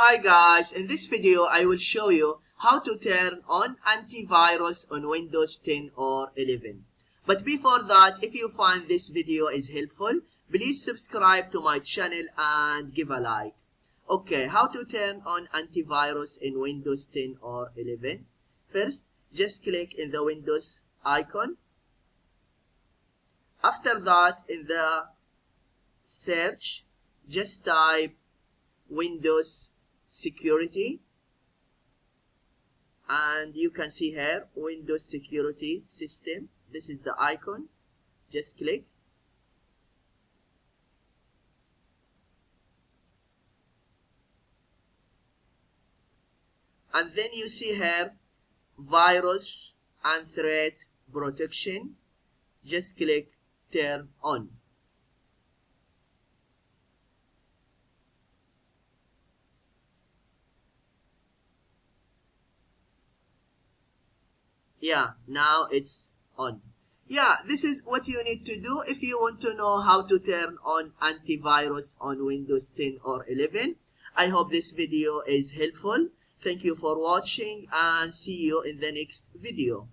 Hi guys, in this video I will show you how to turn on antivirus on Windows 10 or 11. But before that, if you find this video is helpful, please subscribe to my channel and give a like. Okay, how to turn on antivirus in Windows 10 or 11? First, just click in the Windows icon. After that, in the search, just type Windows Security, and you can see here Windows Security System. This is the icon. Just click, and then you see here Virus and Threat Protection. Just click Turn On. Yeah, now it's on. Yeah, this is what you need to do if you want to know how to turn on antivirus on Windows 10 or 11. I hope this video is helpful. Thank you for watching and see you in the next video.